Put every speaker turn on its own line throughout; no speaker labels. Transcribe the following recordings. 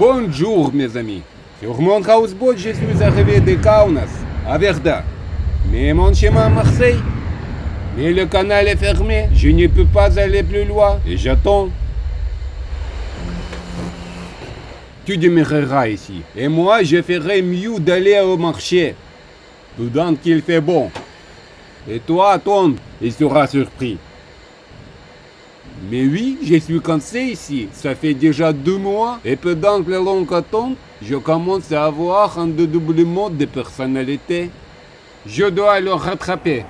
Bonjour, mes amis. Sur mon houseboat, je suis arrivé de Kaunas, à Verda. Mais mon chemin à Marseille. Mais le canal est fermé. Je ne peux pas aller plus loin et j'attends. Tu demeureras ici. Et moi, je ferai mieux d'aller au marché. Pendant qu'il fait bon. Et toi, attends, il sera surpris. Mais oui, je suis cansé ici. Ça fait déjà 2 mois. Et pendant que les longues attentes, je commence à avoir un dédoublement de personnalité. Je dois le rattraper.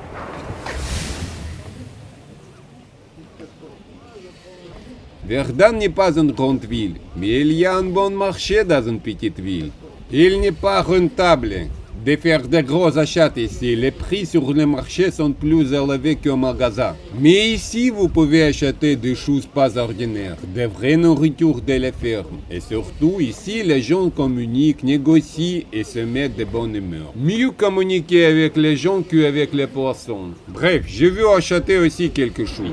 Verdun n'est pas une grande ville, mais il y a un bon marché dans une petite ville. Il n'est pas rentable de faire de gros achats ici. Les prix sur le marché sont plus élevés qu'au magasin. Mais ici, vous pouvez acheter des choses pas ordinaires, de vraies nourritures de la ferme. Et surtout, ici, les gens communiquent, négocient et se mettent de bonne humeur. Mieux communiquer avec les gens qu'avec les poissons. Bref, je veux acheter aussi quelque chose.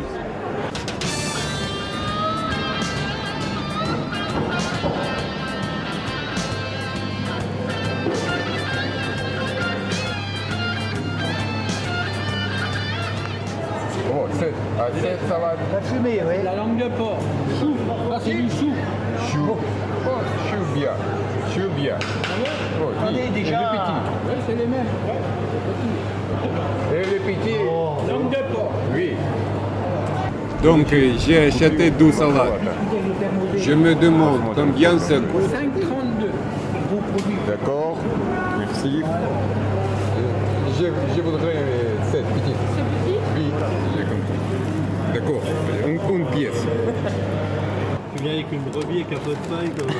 Cette salade.
La fumée, oui.
La langue de porc. Chou. Ça, c'est du chou.
Chou. Oh, chou bien. Chou bien. Oh,
Attendez, déjà.
Et le petit.
Oui, c'est les mêmes.
Et le petit.
Oh.
Langue de porc.
Oui.
Donc, j'ai acheté 2 salades. Je me demande combien ça coûte.
5,32. Vos produits.
D'accord. Merci. Je voudrais cette petite. Oui, j'ai compris. D'accord. Une pièce.
Tu viens avec une brebis avec un peu de paille comme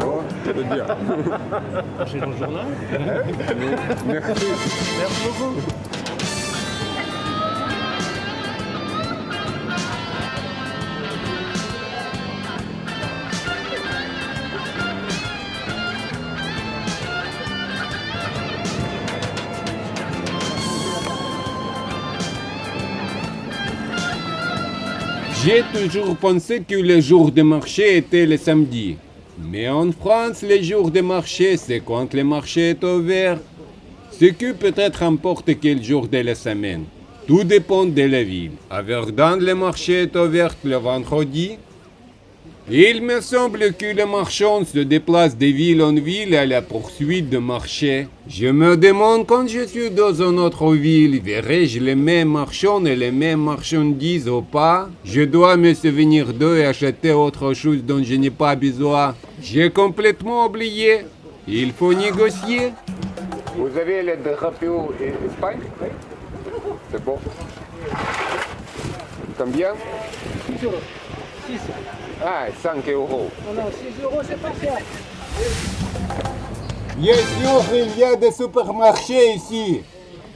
Oh, c'est bien.
c'est dans le journal.
Merci.
Merci beaucoup.
J'ai toujours pensé que les jours de marché étaient les samedis. Mais en France, les jours de marché, c'est quand le marché est ouvert. Ce que peut être n'importe quel jour de la semaine. Tout dépend de la ville. À Verdun, le marché est ouvert le vendredi. Il me semble que les marchands se déplacent de ville en ville à la poursuite de marché. Je me demande quand je suis dans une autre ville, verrai-je les mêmes marchands et les mêmes marchandises ou pas? Je dois me souvenir d'eux et acheter autre chose dont je n'ai pas besoin. J'ai complètement oublié. Il faut négocier. Vous avez le drapeau Espagne? C'est bon. Combien?
6 euros. 6.
Ah, 5 euros.
Non, 6 euros, c'est pas cher.
Bien sûr, il y a des supermarchés ici.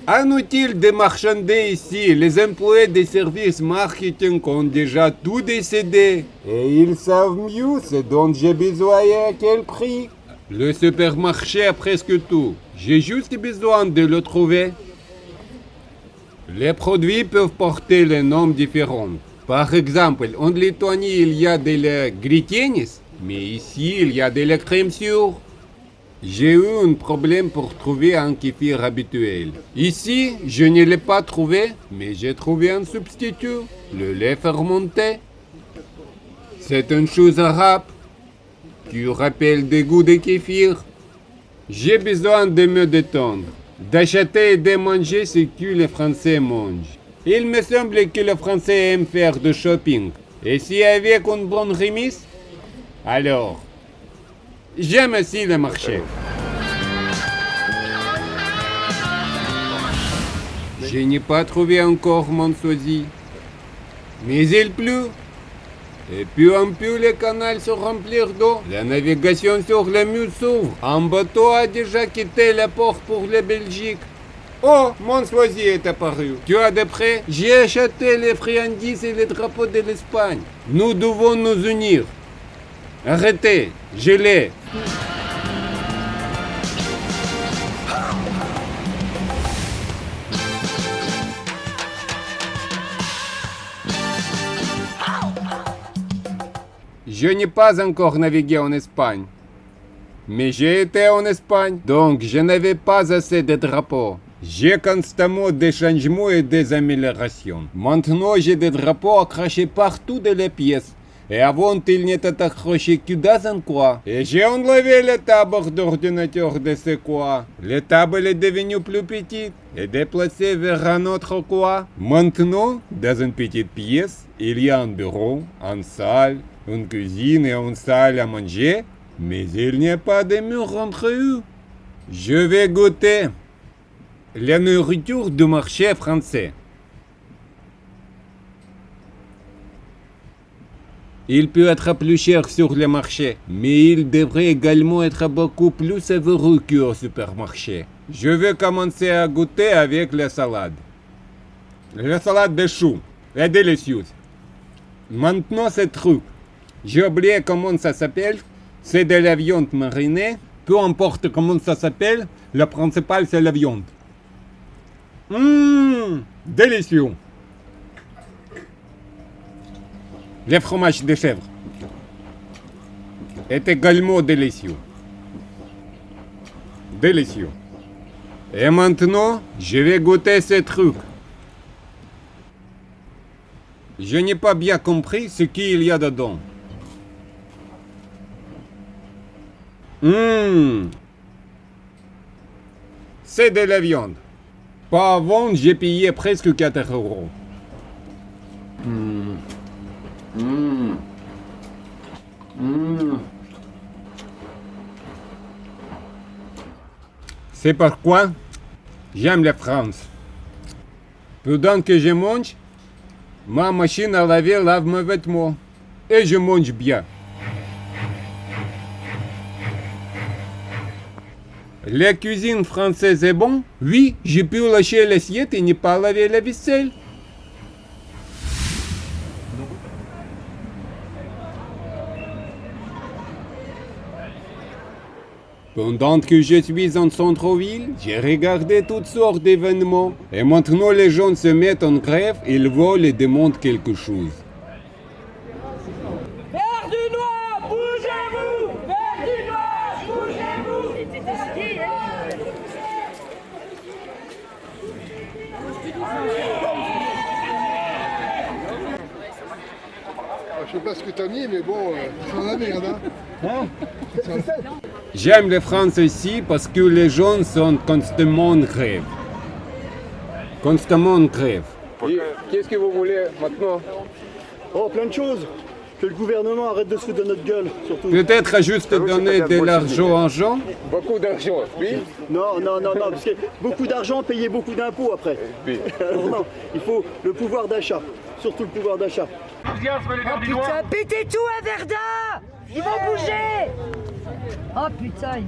Inutile de marchander ici. Les employés des services marketing ont déjà tout décédé. Et ils savent mieux ce dont j'ai besoin et à quel prix. Le supermarché a presque tout. J'ai juste besoin de le trouver. Les produits peuvent porter les noms différents. Par exemple, en Lettonie, il y a de la gritiennes, mais ici, il y a de la crème sûre. J'ai eu un problème pour trouver un kéfir habituel. Ici, je ne l'ai pas trouvé, mais j'ai trouvé un substitut, le lait fermenté. C'est une chose arabe qui rappelle des goûts de kéfir. J'ai besoin de me détendre, d'acheter et de manger ce que les Français mangent. Il me semble que les Français aiment faire du shopping. Et si avec une bonne remise, alors, j'aime aussi le marché. Je n'ai pas trouvé encore mon sosie. Mais il pleut. Et peu en peu, le canal se remplit d'eau. La navigation sur le mur s'ouvre. Un bateau a déjà quitté le port pour la Belgique. Oh, mon sosie est apparu. Tu as des prêts? J'ai acheté les friandises et les drapeaux de l'Espagne. Nous devons nous unir. Arrêtez, je l'ai. Je n'ai pas encore navigué en Espagne. Mais j'ai été en Espagne, donc je n'avais pas assez de drapeaux. J'ai constamment des changements et des améliorations. Maintenant, j'ai des drapeaux accrochés partout dans les pièces. Et avant, ils n'étaient accrochés que dans un coin. Et j'ai enlevé la table d'ordinateur de ce coin. La table est devenue plus petite et déplacée vers un autre coin. Maintenant, dans une petite pièce, il y a un bureau, une salle, une cuisine et une salle à manger. Mais il n'y a pas de mur entre eux. Je vais goûter la nourriture du marché français. Il peut être plus cher sur le marché, mais il devrait également être beaucoup plus savoureux qu'au supermarché. Je vais commencer à goûter avec la salade. La salade de choux est délicieuse. Maintenant, ce truc. J'ai oublié comment ça s'appelle. C'est de la viande marinée. Peu importe comment ça s'appelle, le principal c'est la viande. Délicieux. Le fromage de chèvre est également délicieux. Délicieux. Et maintenant, je vais goûter ce truc. Je n'ai pas bien compris ce qu'il y a dedans. C'est de la viande. Pas avant, j'ai payé presque 4 €. C'est pourquoi j'aime la France. Pendant que je mange, ma machine à laver lave mes vêtements. Et je mange bien. La cuisine française est bonne? Oui, je peux lâcher l'assiette et ne pas laver la vaisselle. Pendant que je suis en centre-ville, j'ai regardé toutes sortes d'événements. Et maintenant les gens se mettent en grève, ils veulent et demandent quelque chose.
Vert du noir, bougez-vous! Vert du noir, bougez-vous!
Je sais pas ce que t'as mis, mais bon, c'est la merde, hein.
J'aime la France aussi parce que les gens sont constamment en grève. Constamment en grève. Qu'est-ce que vous voulez maintenant?
Oh, plein de choses. Que le gouvernement arrête de se foutre de notre gueule, surtout.
Peut-être juste donner de l'argent aux gens?
Beaucoup d'argent, oui.
Non, parce que beaucoup d'argent, payer beaucoup d'impôts après.
Oui.
Alors non, il faut le pouvoir d'achat, surtout le pouvoir d'achat.
Putain, pétez tout à Verdun! Ils vont bouger! Oh putain,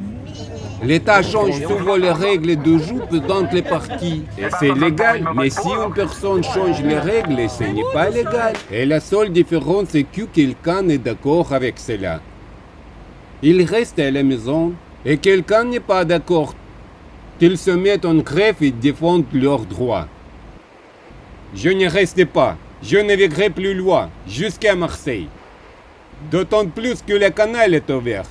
L'État change souvent les règles de jeu pendant les parties. Et c'est légal, mais si une personne change les règles, ce n'est pas légal. Et la seule différence est que quelqu'un est d'accord avec cela. Il reste à la maison, et quelqu'un n'est pas d'accord. Qu'ils se mettent en grève et défendent leurs droits. Je ne reste pas. Je naviguerai plus loin, jusqu'à Marseille. D'autant plus que le canal est ouvert.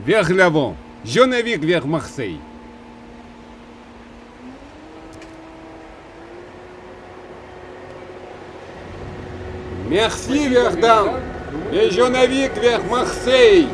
Vers l'avant, je navigue vers Marseille. Merci Verdun, et je navigue vers Marseille.